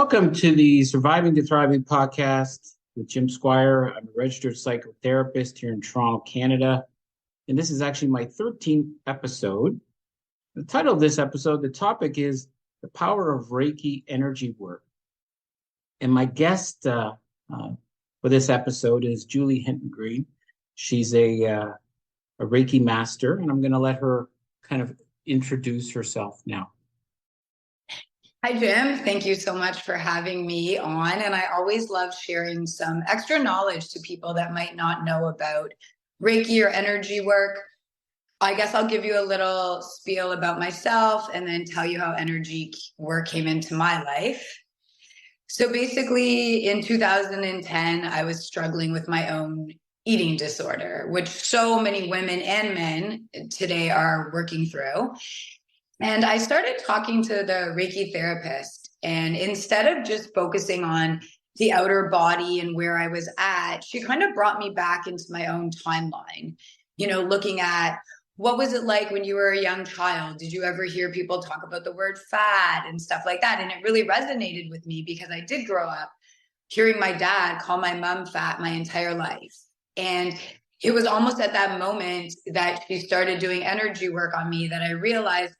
Welcome to the Surviving to Thriving podcast with Jim Squire. I'm a registered psychotherapist here in Toronto, Canada. And this is actually my 13th episode. The title of this episode, the topic is The Power of Reiki Energy Work. And my guest for this episode is Julie Hinton-Green. She's a Reiki master, and I'm going to let her kind of introduce herself now. Hi, Jim. Thank you so much for having me on. And I always love sharing some extra knowledge to people that might not know about Reiki or energy work. I guess I'll give you a little spiel about myself and then tell you how energy work came into my life. So basically in 2010, I was struggling with my own eating disorder, which so many women and men today are working through. And I started talking to the Reiki therapist, and instead of just focusing on the outer body and where I was at, she kind of brought me back into my own timeline, looking at what was it like when you were a young child? Did you ever hear people talk about the word fat and stuff like that? And it really resonated with me because I did grow up hearing my dad call my mom fat my entire life. And it was almost at that moment that she started doing energy work on me that I realized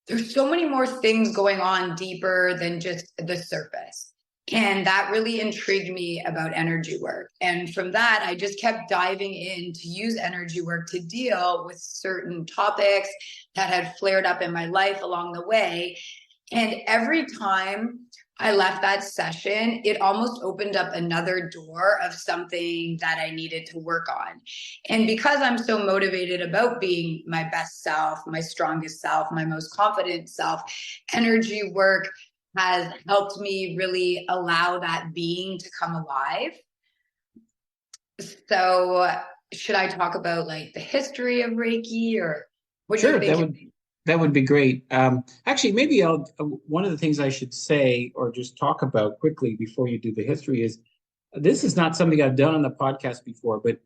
there's so many more things going on deeper than just the surface. And that really intrigued me about energy work. And from that, I just kept diving in to use energy work to deal with certain topics that had flared up in my life along the way. And every time I left that session, it almost opened up another door of something that I needed to work on. And because I'm so motivated about being my best self, my strongest self, my most confident self, energy work has helped me really allow that being to come alive. So should I talk about like the history of Reiki or what Sure, you're thinking? that would be great. Actually, maybe one of the things I should say or just talk about quickly before you do the history is this is not something I've done on the podcast before, but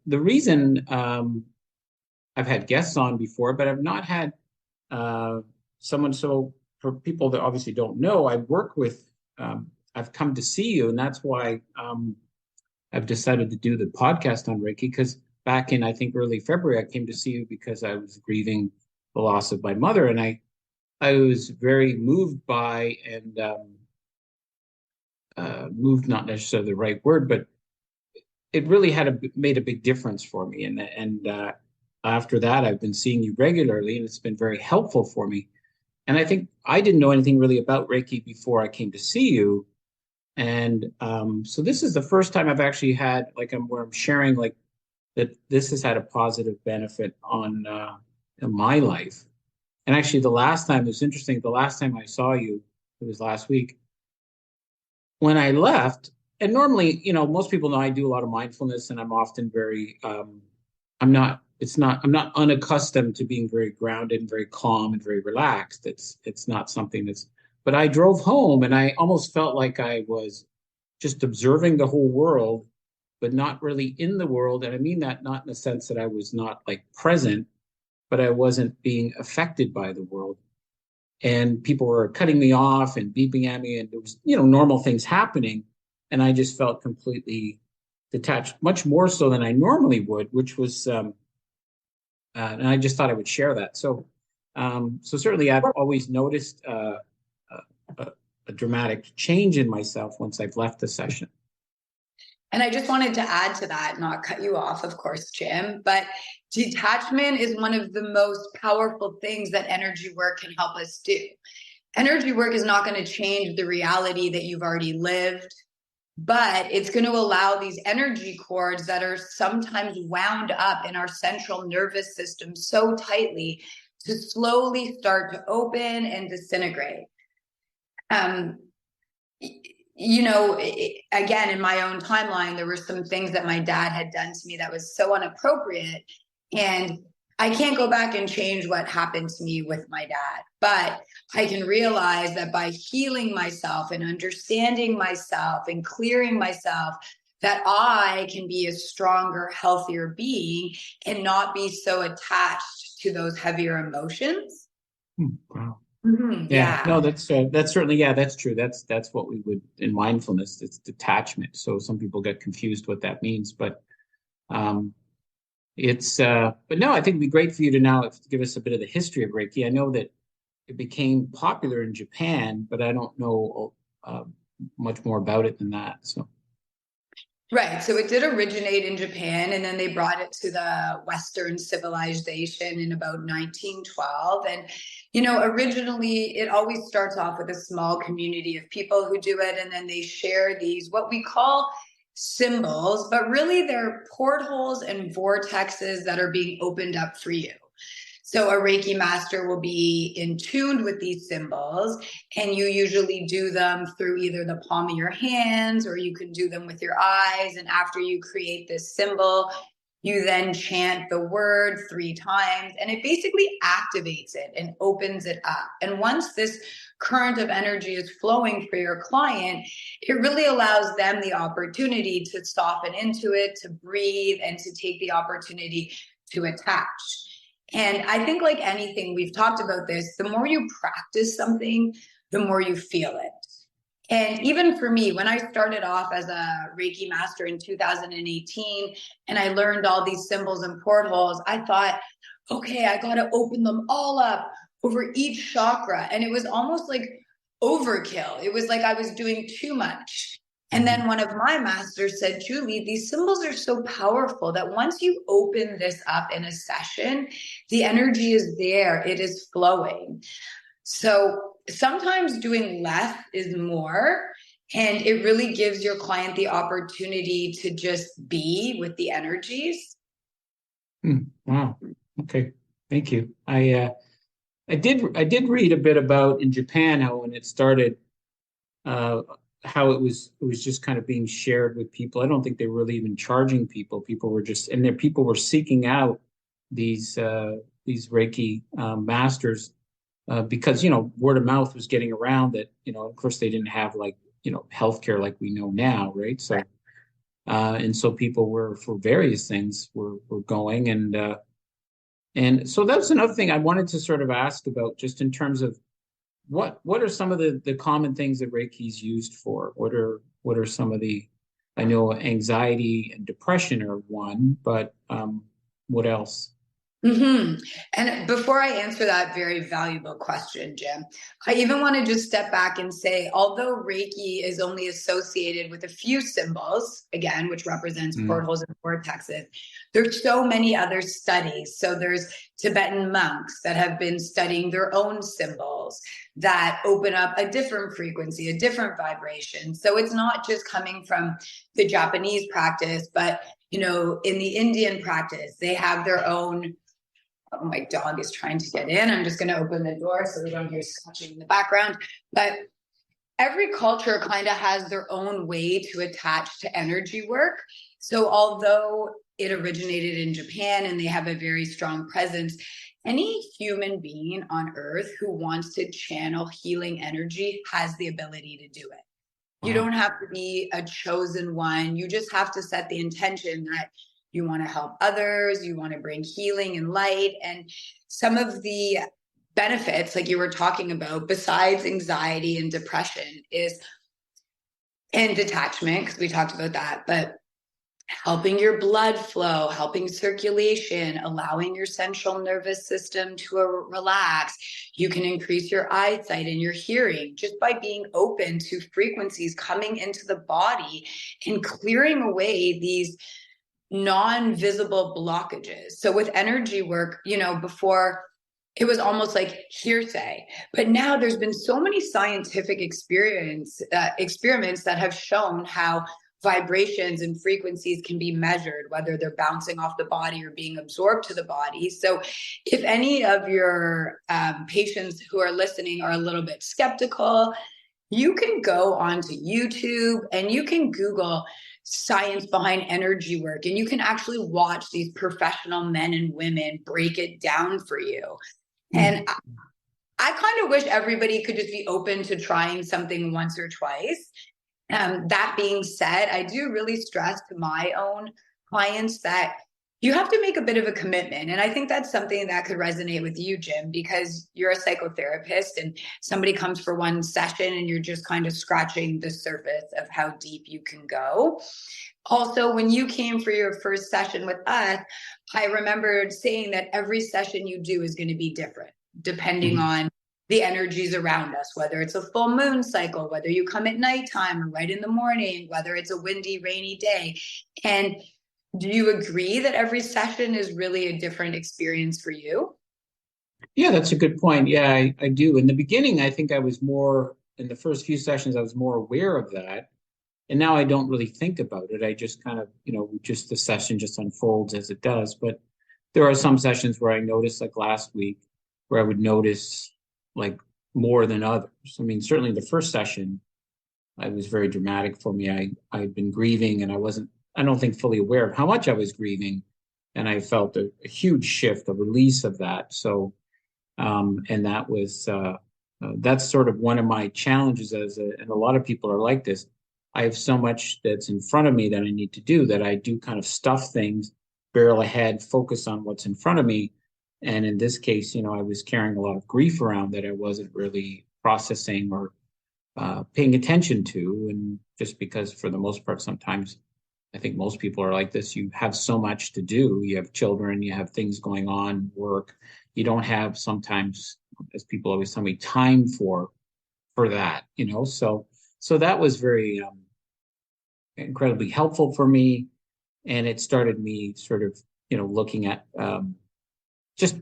the reason I've had guests on before, but I've not had someone. So for people that obviously don't know, I work with, I've come to see you, and that's why I've decided to do the podcast on Reiki, because back in, I think, early February, I came to see you because I was grieving the loss of my mother. And I was very moved by, and moved, not necessarily the right word, but it really made a big difference for me. And after that, I've been seeing you regularly, and it's been very helpful for me. And I think I didn't know anything really about Reiki before I came to see you. And so this is the first time I've actually had, where I'm sharing that this has had a positive benefit on in my life. And actually, the last time, it was interesting, the last time I saw you, it was last week, when I left. And normally, most people know I do a lot of mindfulness, and I'm often very, I'm not unaccustomed to being very grounded and very calm and very relaxed. It's not something but I drove home and I almost felt like I was just observing the whole world, but not really in the world. And I mean that not in the sense that I was not present, but I wasn't being affected by the world. And people were cutting me off and beeping at me, and there was, normal things happening. And I just felt completely detached, much more so than I normally would, which was, and I just thought I would share that. So certainly I've always noticed a dramatic change in myself once I've left the session. And I just wanted to add to that, not cut you off, of course, Jim, but detachment is one of the most powerful things that energy work can help us do. Energy work is not going to change the reality that you've already lived, but it's going to allow these energy cords that are sometimes wound up in our central nervous system so tightly to slowly start to open and disintegrate. Again, in my own timeline, there were some things that my dad had done to me that was so inappropriate. And I can't go back and change what happened to me with my dad, but I can realize that by healing myself and understanding myself and clearing myself, that I can be a stronger, healthier being and not be so attached to those heavier emotions. Wow. Yeah, Yeah. no, that's certainly, yeah, that's true. That's what we would in mindfulness. It's detachment. So some people get confused what that means, but um, but no, I think it'd be great for you to now give us a bit of the history of Reiki. I know that it became popular in Japan, but I don't know uh, much more about it than that. So, Right. So it did originate in Japan, and then they brought it to the Western civilization in about 1912. And, originally it always starts off with a small community of people who do it, and then they share these, what we call symbols, but really they're portholes and vortexes that are being opened up for you. So a Reiki master will be in tune with these symbols, and you usually do them through either the palm of your hands or you can do them with your eyes. And after you create this symbol, you then chant the word 3 times, and it basically activates it and opens it up. And once this current of energy is flowing for your client, it really allows them the opportunity to soften into it, to breathe, and to take the opportunity to attach. And I think, like anything, we've talked about this, the more you practice something, the more you feel it. And even for me, when I started off as a Reiki master in 2018, and I learned all these symbols and portholes, I thought, okay, I got to open them all up over each chakra. And it was almost like overkill. It was like I was doing too much. And mhm. then one of my masters said, Julie, these symbols are so powerful that once you open this up in a session, the energy is there, it is flowing. So sometimes doing less is more, and it really gives your client the opportunity to just be with the energies. Wow. Okay. Thank you. I did read a bit about in Japan how when it started, uh, how it was just kind of being shared with people. I don't think they were really even charging people. People were just and there people were seeking out these Reiki masters because word of mouth was getting around that of course they didn't have like healthcare like we know now, right? So and so people were for various things were going and so that's another thing I wanted to sort of ask about just in terms of what are some of the common things that Reiki is used for? What are some of the I know anxiety and depression are one, but what else? And before I answer that very valuable question, Jim, I even want to just step back and say, although Reiki is only associated with a few symbols, again, which represents Mm, portals and vortexes, there's so many other studies. So there's Tibetan monks that have been studying their own symbols that open up a different frequency, a different vibration. So it's not just coming from the Japanese practice, but in the Indian practice, they have their own. Oh, my dog is trying to get in. I'm just going to open the door so we don't hear scratching in the background. But every culture kind of has their own way to attach to energy work. So although it originated in Japan and they have a very strong presence, any human being on earth who wants to channel healing energy has the ability to do it. You wow. don't have to be a chosen one. You just have to set the intention that you want to help others, you want to bring healing and light. And some of the benefits, like you were talking about, besides anxiety and depression, is and detachment, because we talked about that, but helping your blood flow, helping circulation, allowing your central nervous system to relax. You can increase your eyesight and your hearing just by being open to frequencies coming into the body and clearing away these non-visible blockages. So with energy work, before it was almost like hearsay, but now there's been so many scientific experiments that have shown how vibrations and frequencies can be measured, whether they're bouncing off the body or being absorbed to the body. So if any of your patients who are listening are a little bit skeptical, you can go onto YouTube and you can Google science behind energy work, and you can actually watch these professional men and women break it down for you. Mm, And I kind of wish everybody could just be open to trying something once or twice. That being said, I do really stress to my own clients that You have to make a bit of a commitment. And I think that's something that could resonate with you, Jim, because you're a psychotherapist and somebody comes for one session and you're just kind of scratching the surface of how deep you can go. Also, when you came for your first session with us, I remembered saying that every session you do is going to be different depending Mhm. on the energies around us, whether it's a full moon cycle, whether you come at nighttime or right in the morning, whether it's a windy, rainy day. And do you agree that every session is really a different experience for you? Yeah, that's a good point. Yeah, I do. In the beginning, I think I was more, in the first few sessions, I was more aware of that. And now I don't really think about it. I just kind of, just the session just unfolds as it does. But there are some sessions where I notice, like last week, where I would notice like more than others. I mean, certainly the first session, it was very dramatic for me. I'd been grieving and I don't think fully aware of how much I was grieving. And I felt a huge shift, a release of that. So, and that's sort of one of my challenges and a lot of people are like this. I have so much that's in front of me that I need to do that I do kind of stuff things, barrel ahead, focus on what's in front of me. And in this case, I was carrying a lot of grief around that I wasn't really processing or paying attention to. And just because, for the most part, sometimes I think most people are like this. You have so much to do. You have children, you have things going on, work. You don't have sometimes, as people always tell me, time for that. So that was very incredibly helpful for me, and it started me sort of looking at just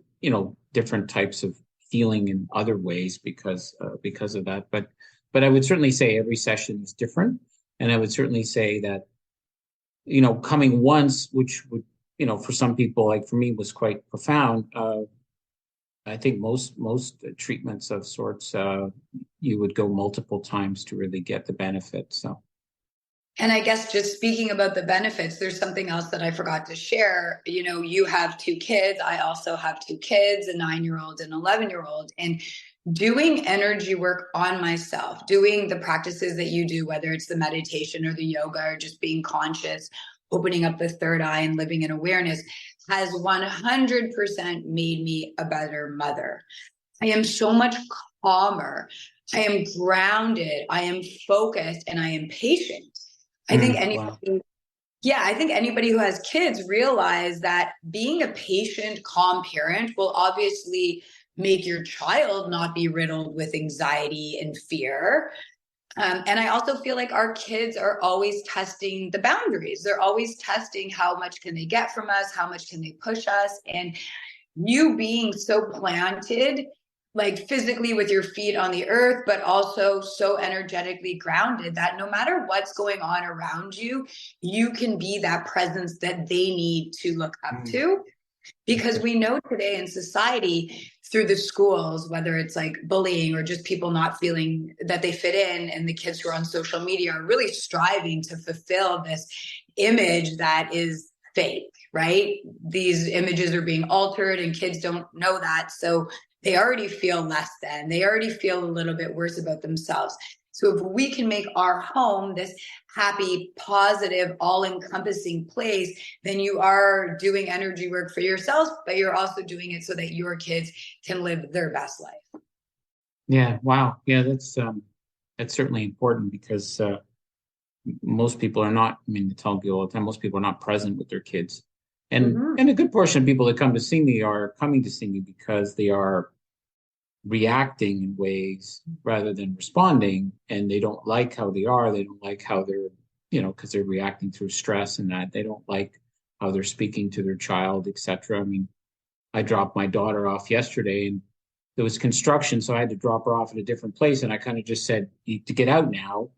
different types of healing in other ways because of that. But I would certainly say every session is different, and I would certainly say that coming once, which would, for some people, like for me, was quite profound. I think most treatments of sorts, you would go multiple times to really get the benefit. So, And I guess just speaking about the benefits, there's something else that I forgot to share. You have two kids. I also have two kids, a 9-year-old and 11-year-old. And doing energy work on myself, doing the practices that you do, whether it's the meditation or the yoga or just being conscious, opening up the third eye and living in awareness, has 100% made me a better mother. I am so much calmer. I am grounded. I am focused and I am patient. I think wow. anybody, yeah, I think anybody who has kids realize that being a patient, calm parent will obviously make your child not be riddled with anxiety and fear. And I also feel like our kids are always testing the boundaries. They're always testing how much can they get from us, how much can they push us, and you being so planted, like physically with your feet on the earth, but also so energetically grounded that no matter what's going on around you, you can be that presence that they need to look up Mm, to. Because okay. we know today in society, through the schools, whether it's like bullying or just people not feeling that they fit in, and the kids who are on social media are really striving to fulfill this image that is fake, right? These images are being altered and kids don't know that. So they already feel less than, they already feel a little bit worse about themselves. So if we can make our home this happy, positive, all-encompassing place, then you are doing energy work for yourself, but you're also doing it so that your kids can live their best life. Yeah. Wow. Yeah. That's certainly important because most people are not. I mean, I tell people all the time, most people are not present with their kids, Mm-hmm. and a good portion of people that come to see me are coming to see me because they are reacting in ways rather than responding, and they don't like how they are. They don't like how they're, because they're reacting through stress, and that they don't like how they're speaking to their child, etc. I mean, I dropped my daughter off yesterday, and there was construction, so I had to drop her off at a different place, and I kind of just said, "You need to get out now."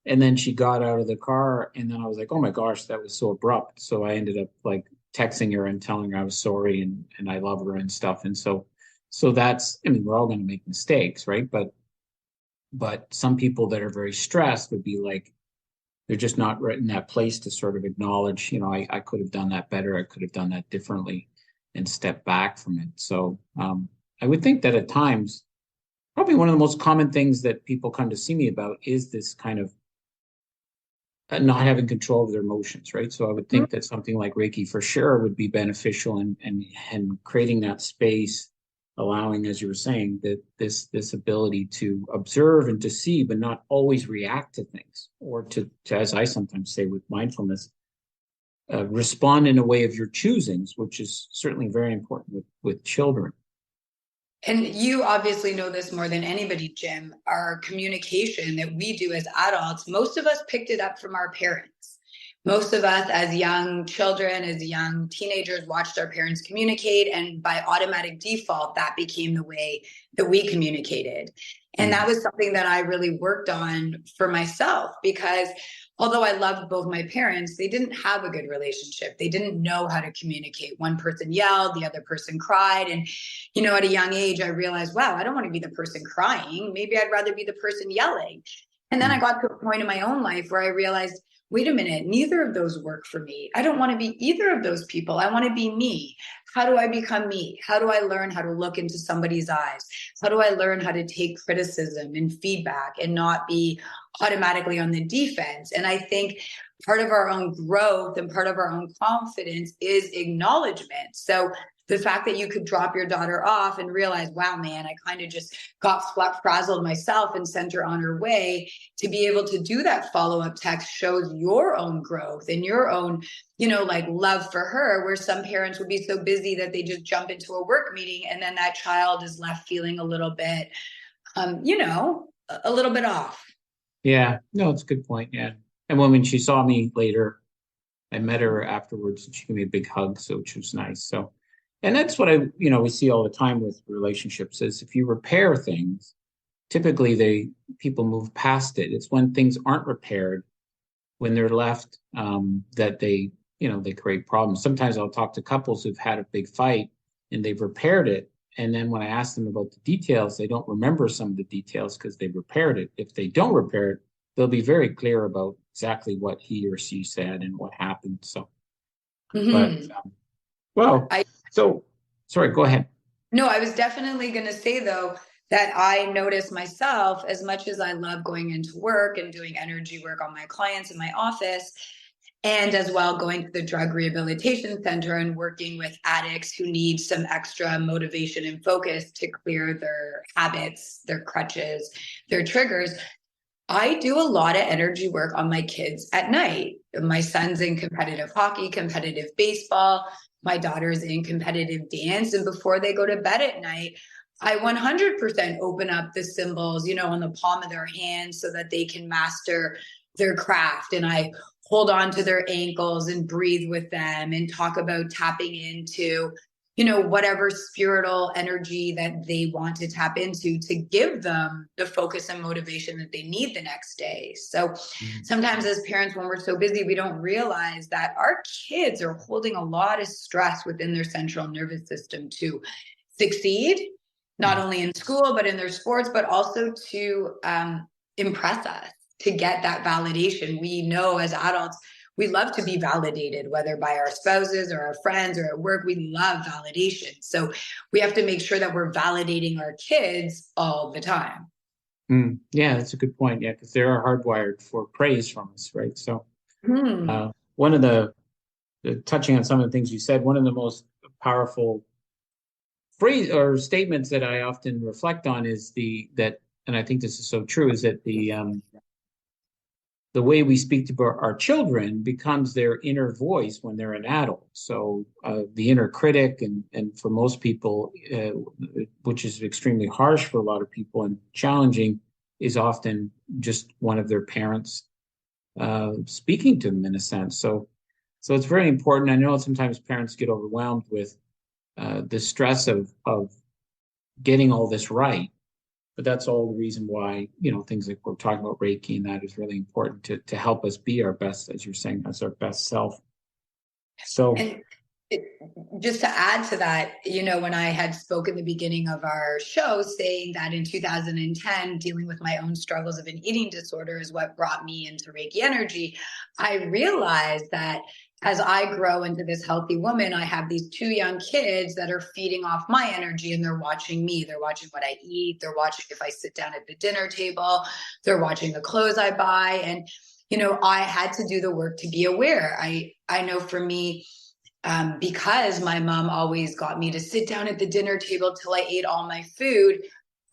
And then she got out of the car, and then I was like, "Oh my gosh, that was so abrupt." So I ended up like texting her and telling her I was sorry and I love her and stuff. And so that's, I mean, we're all going to make mistakes, right? But some people that are very stressed would be like, they're just not right in that place to sort of acknowledge, I could have done that better. I could have done that differently, and step back from it. So I would think that at times, probably one of the most common things that people come to see me about is this kind of not having control of their emotions, right? So I would think that something like Reiki for sure would be beneficial, and creating that space, allowing, as you were saying, that this ability to observe and to see, but not always react to things, or to as I sometimes say with mindfulness, respond in a way of your choosings, which is certainly very important with children. And you obviously know this more than anybody, Jim. Our communication that we do as adults, most of us picked it up from our parents. Most of us, as young children, as young teenagers, watched our parents communicate. And by automatic default, that became the way that we communicated. And that Mm. was something that I really worked on for myself, because although I loved both my parents, they didn't have a good relationship. They didn't know how to communicate. One person yelled, the other person cried. And, at a young age, I realized, wow, I don't want to be the person crying. Maybe I'd rather be the person yelling. And then I Mm. got to a point in my own life where I realized, wait a minute, neither of those work for me. I don't want to be either of those people. I want to be me. How do I become me? How do I learn how to look into somebody's eyes? How do I learn how to take criticism and feedback and not be automatically on the defense? And I think part of our own growth and part of our own confidence is acknowledgement. So the fact that you could drop your daughter off and realize, wow, man, I kind of just got frazzled myself and sent her on her way, to be able to do that follow-up text shows your own growth and your own, like love for her, where some parents would be so busy that they just jump into a work meeting, and then that child is left feeling a little bit, a little bit off. Yeah, no, it's a good point. Yeah. And when she saw me later, I met her afterwards and she gave me a big hug, so which was nice. So, and that's what we see all the time with relationships is if you repair things, typically people move past it. It's when things aren't repaired, when they're left, that they create problems. Sometimes I'll talk to couples who've had a big fight and they've repaired it. And then when I ask them about the details, they don't remember some of the details because they repaired it. If they don't repair it, they'll be very clear about exactly what he or she said and what happened. So, but Mm-hmm. well, I so sorry, go ahead. No, I was definitely going to say, though, that I notice myself, as much as I love going into work and doing energy work on my clients in my office, and as well going to the drug rehabilitation center and working with addicts who need some extra motivation and focus to clear their habits, their crutches, their triggers. I do a lot of energy work on my kids at night. My son's in competitive hockey, competitive baseball. My daughter's in competitive dance. And before they go to bed at night, I 100% open up the symbols, on the palm of their hands so that they can master their craft. And I hold on to their ankles and breathe with them and talk about tapping into whatever spiritual energy that they want to tap into to give them the focus and motivation that they need the next day. So Mhm. sometimes as parents, when we're so busy, we don't realize that our kids are holding a lot of stress within their central nervous system to succeed, not Mhm. only in school, but in their sports, but also to impress us, to get that validation. We know as adults, we love to be validated, whether by our spouses or our friends or at work. We love validation. So we have to make sure that we're validating our kids all the time. Yeah, that's a good point. Yeah, because they are hardwired for praise from us, right? So, Hmm. one of touching on some of the things you said, one of the most powerful phrase or statements that I often reflect on is and I think this is so true, is that the way we speak to our children becomes their inner voice when they're an adult. So the inner critic, and for most people, which is extremely harsh for a lot of people and challenging, is often just one of their parents speaking to them in a sense. So it's very important. I know sometimes parents get overwhelmed with the stress of getting all this right, but that's all the reason why things like we're talking about Reiki and that is really important to help us be our best, as you're saying, as our best self. So And it, just to add to that, when I had spoken the beginning of our show saying that in 2010, dealing with my own struggles of an eating disorder is what brought me into Reiki energy, I realized that as I grow into this healthy woman, I have these two young kids that are feeding off my energy, and they're watching me. They're watching what I eat. They're watching if I sit down at the dinner table. They're watching the clothes I buy. And I had to do the work to be aware. I know for me, because my mom always got me to sit down at the dinner table till I ate all my food,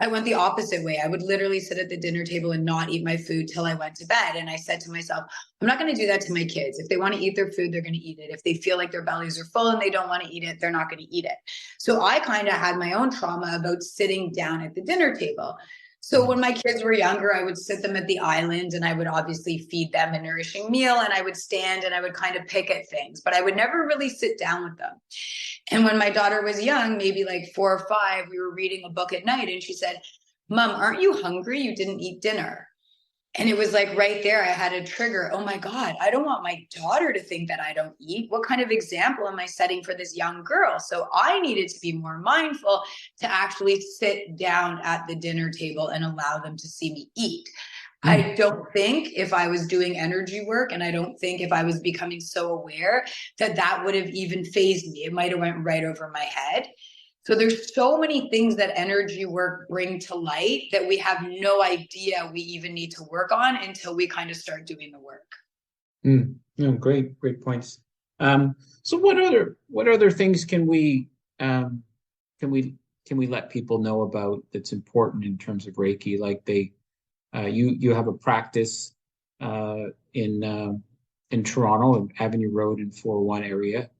I went the opposite way. I would literally sit at the dinner table and not eat my food till I went to bed. And I said to myself, I'm not going to do that to my kids. If they want to eat their food, they're going to eat it. If they feel like their bellies are full and they don't want to eat it, they're not going to eat it. So I kind of had my own trauma about sitting down at the dinner table. So when my kids were younger, I would sit them at the island and I would obviously feed them a nourishing meal, and I would stand and I would kind of pick at things, but I would never really sit down with them. And when my daughter was young, maybe like 4 or 5, we were reading a book at night and she said, Mom, aren't you hungry? You didn't eat dinner. And it was like right there, I had a trigger. Oh my God, I don't want my daughter to think that I don't eat. What kind of example am I setting for this young girl? So I needed to be more mindful to actually sit down at the dinner table and allow them to see me eat. I don't think if I was doing energy work, and I don't think if I was becoming so aware, that would have even phased me. It might have went right over my head. So there's so many things that energy work bring to light that we have no idea we even need to work on until we kind of start doing the work. No, great points. So what other things um, can we let people know about that's important in terms of Reiki? Like you have a practice in Toronto, Avenue Road in 401 area,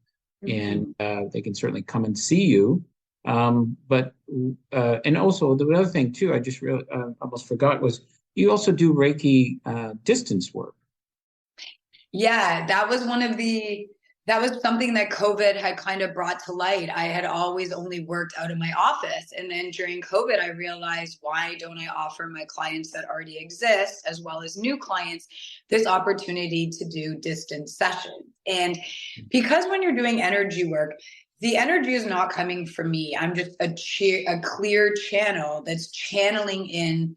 and they can certainly come and see you. But and also the other thing too, I just really almost forgot, was you also do Reiki distance work. Yeah, that was something that COVID had kind of brought to light. I had always only worked out of my office. And then during COVID, I realized, why don't I offer my clients that already exist, as well as new clients, this opportunity to do distance sessions? And because when you're doing energy work, the energy is not coming from me. I'm just a clear channel that's channeling in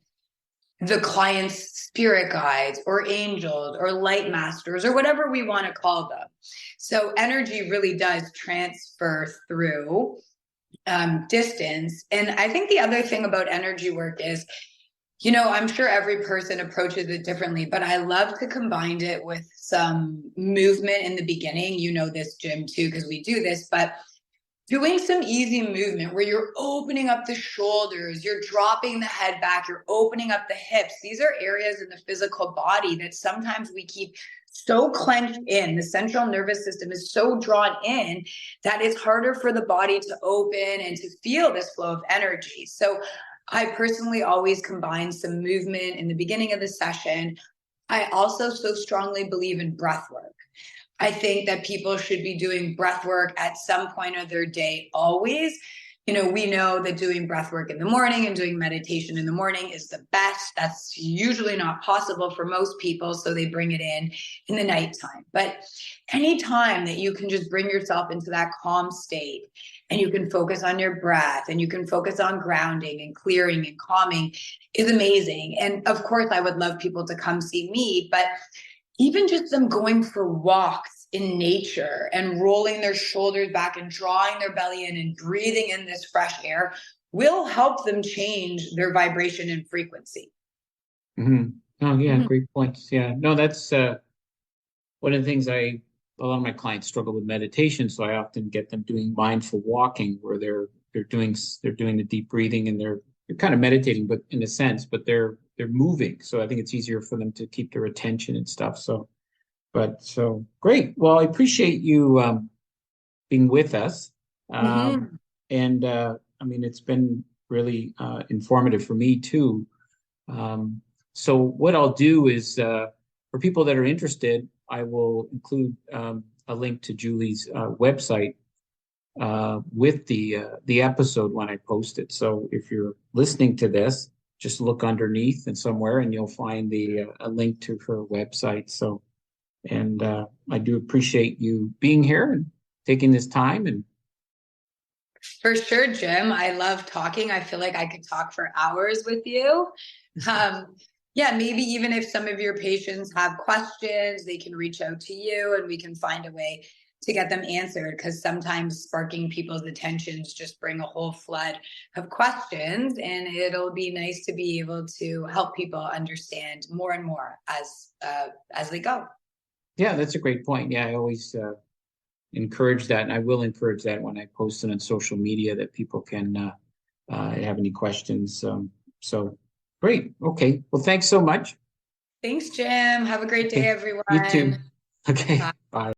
the client's spirit guides or angels or light masters or whatever we want to call them. So energy really does transfer through distance. And I think the other thing about energy work is, I'm sure every person approaches it differently, but I love to combine it with some movement in the beginning. You know this, Jim, too, because we do this, but doing some easy movement where you're opening up the shoulders, you're dropping the head back, you're opening up the hips. These are areas in the physical body that sometimes we keep so clenched in. The central nervous system is so drawn in that it's harder for the body to open and to feel this flow of energy. So I personally always combine some movement in the beginning of the session. I also so strongly believe in breath work. I think that people should be doing breath work at some point of their day always. We know that doing breath work in the morning and doing meditation in the morning is the best. That's usually not possible for most people, so they bring it in the nighttime. But anytime that you can just bring yourself into that calm state and you can focus on your breath and you can focus on grounding and clearing and calming is amazing. And of course, I would love people to come see me, but even just them going for walks in nature and rolling their shoulders back and drawing their belly in and breathing in this fresh air will help them change their vibration and frequency. Oh, yeah, great points. Yeah, no, that's one of the things a lot of my clients struggle with meditation, so I often get them doing mindful walking, where they're doing the deep breathing and they're kind of meditating, but in a sense, but they're moving. So I think it's easier for them to keep their attention and stuff. So great. Well, I appreciate you being with us. And I mean, it's been really informative for me too. So what I'll do is, for people that are interested, I will include a link to Julie's website with the episode when I post it. So if you're listening to this, just look underneath and somewhere, and you'll find a link to her website. So, and I do appreciate you being here and taking this time. And for sure, Jim, I love talking. I feel like I could talk for hours with you. Yeah, maybe even if some of your patients have questions, they can reach out to you and we can find a way to get them answered, because sometimes sparking people's attentions just bring a whole flood of questions, and it'll be nice to be able to help people understand more and more as they go. Yeah, that's a great point. Yeah, I always encourage that, and I will encourage that when I post it on social media, that people can have any questions. So great. Okay. Well, thanks so much. Thanks, Jim. Have a great day, Okay. You everyone. too. Okay. Bye. Bye.